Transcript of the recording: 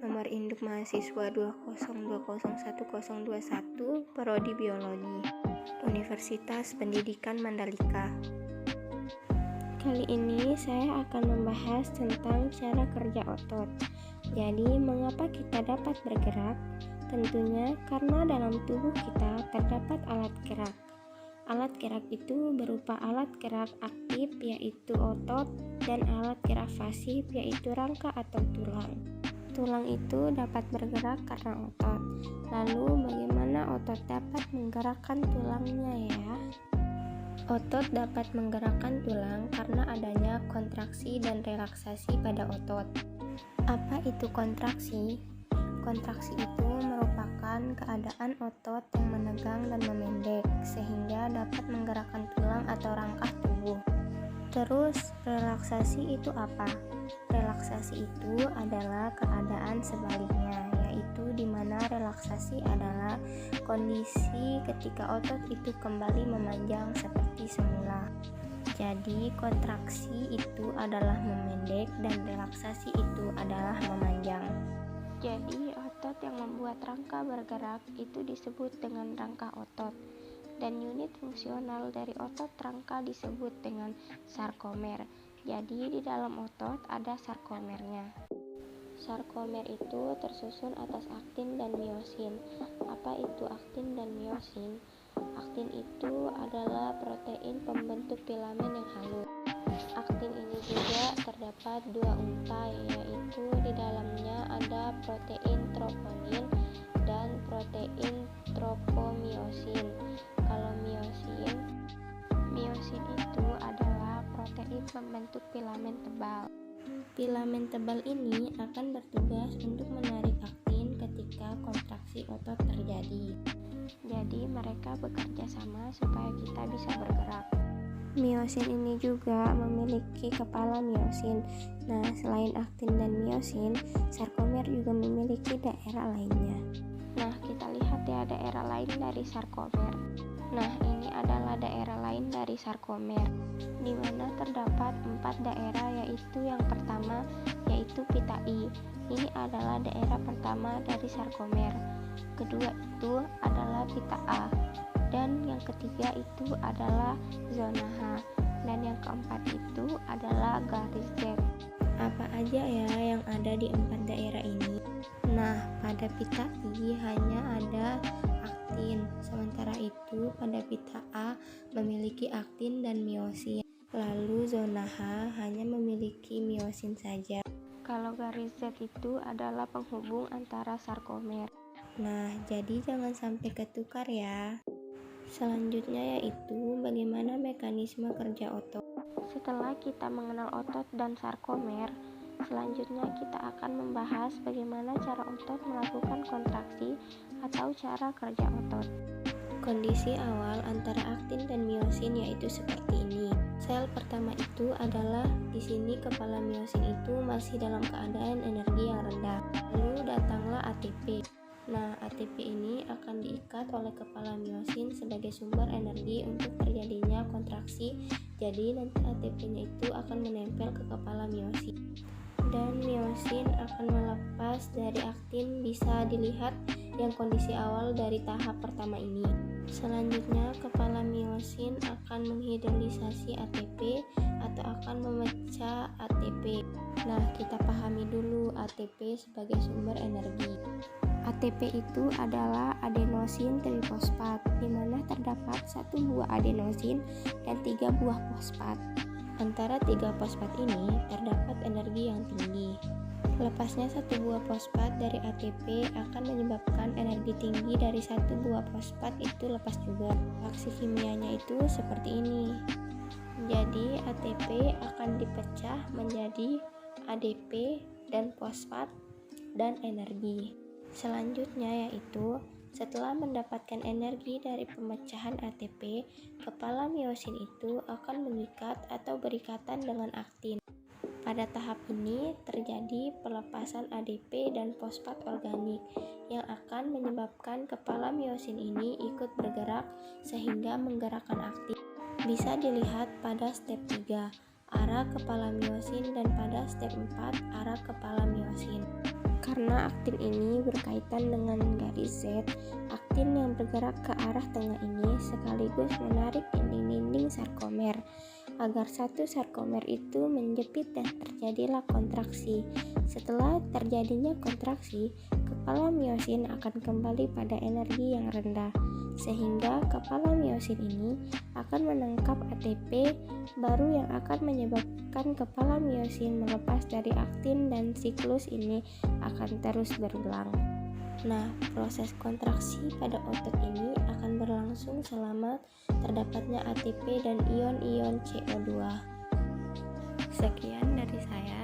Nomor induk mahasiswa 202011021, Prodi Biologi, Universitas Pendidikan Mandalika. Kali ini saya akan membahas tentang cara kerja otot. Jadi, mengapa kita dapat bergerak? Tentunya karena dalam tubuh kita terdapat alat gerak. Alat gerak itu berupa alat gerak aktif yaitu otot dan alat gerak pasif yaitu rangka atau tulang. Tulang itu dapat bergerak karena otot. Lalu bagaimana otot dapat menggerakkan tulangnya ya? Otot dapat menggerakkan tulang karena adanya kontraksi dan relaksasi pada otot. Apa itu kontraksi? Kontraksi itu merupakan keadaan otot yang menegang dan memendek sehingga dapat menggerakkan tulang atau rangka tubuh. Terus, relaksasi itu apa? Relaksasi itu adalah keadaan sebaliknya, yaitu di mana relaksasi adalah kondisi ketika otot itu kembali memanjang seperti semula. Jadi, kontraksi itu adalah memendek dan relaksasi itu adalah memanjang. Jadi, otot yang membuat rangka bergerak itu disebut dengan rangka otot. Dan unit fungsional dari otot rangka disebut dengan sarkomer. Jadi di dalam otot ada sarkomernya. Sarkomer itu tersusun atas aktin dan miosin. Apa itu aktin dan miosin? Aktin itu adalah protein pembentuk filamen yang halus. Aktin ini juga terdapat dua untai, yaitu di dalamnya ada protein troponin dan protein tropomiosin. Kalau miosin itu adalah protein pembentuk filamen tebal. Filamen tebal ini akan bertugas untuk menarik aktin ketika kontraksi otot terjadi. Jadi mereka bekerja sama supaya kita bisa bergerak. Miosin ini juga memiliki kepala miosin. Nah, selain aktin dan miosin, sarkomer juga memiliki daerah lainnya. Nah, kita lihat ya daerah lain dari sarkomer. Nah, ini adalah daerah lain dari sarkomer, di mana terdapat 4 daerah, yaitu yang pertama yaitu pita I. Ini adalah daerah pertama dari sarkomer. Kedua itu adalah pita A. Dan yang ketiga itu adalah zona H. Dan yang keempat itu adalah garis Z. Apa aja ya yang ada di 4 daerah ini? Nah, pada pita I hanya ada aktin, sementara itu pada pita A memiliki aktin dan miosin. Lalu zona H hanya memiliki miosin saja. Kalau garis Z itu adalah penghubung antara sarkomer. Nah, jadi jangan sampai ketukar ya. Selanjutnya yaitu bagaimana mekanisme kerja otot. Setelah kita mengenal otot dan sarkomer, selanjutnya kita akan membahas bagaimana cara otot melakukan kontraksi atau cara kerja otot. Kondisi awal antara aktin dan miosin yaitu seperti ini. Sel pertama itu adalah di sini kepala miosin itu masih dalam keadaan energi yang rendah. Lalu datanglah ATP. Nah, ATP ini akan diikat oleh kepala miosin sebagai sumber energi untuk terjadinya kontraksi. Jadi nanti ATP-nya itu akan menempel ke kepala miosin. Dan miosin akan melepas dari aktin, bisa dilihat yang kondisi awal dari tahap pertama ini. Selanjutnya, kepala miosin akan menghidrolisasi ATP atau akan memecah ATP. Nah, kita pahami dulu ATP sebagai sumber energi. ATP itu adalah adenosin trifosfat, di mana terdapat 1 buah adenosin dan 3 buah fosfat. Antara 3 fosfat ini terdapat energi yang tinggi. Lepasnya 1 buah fosfat dari ATP akan menyebabkan energi tinggi dari 1 buah fosfat itu lepas juga. Reaksi kimianya itu seperti ini. Jadi ATP akan dipecah menjadi ADP dan fosfat dan energi. Selanjutnya yaitu setelah mendapatkan energi dari pemecahan ATP, kepala miosin itu akan mengikat atau berikatan dengan aktin. Pada tahap ini terjadi pelepasan ADP dan fosfat organik yang akan menyebabkan kepala miosin ini ikut bergerak sehingga menggerakkan aktin. Bisa dilihat pada step 3, arah kepala miosin, dan pada step 4, arah kepala miosin. Karena aktin ini berkaitan dengan garis Z, aktin yang bergerak ke arah tengah ini sekaligus menarik dinding-dinding sarkomer agar satu sarkomer itu menjepit dan terjadilah kontraksi. Setelah terjadinya kontraksi, kepala miosin akan kembali pada energi yang rendah, sehingga kepala miosin ini akan menangkap ATP baru yang akan menyebabkan kepala miosin melepas dari aktin dan siklus ini akan terus berulang. Nah, proses kontraksi pada otot ini akan berlangsung selama terdapatnya ATP dan ion-ion CO2. Sekian dari saya.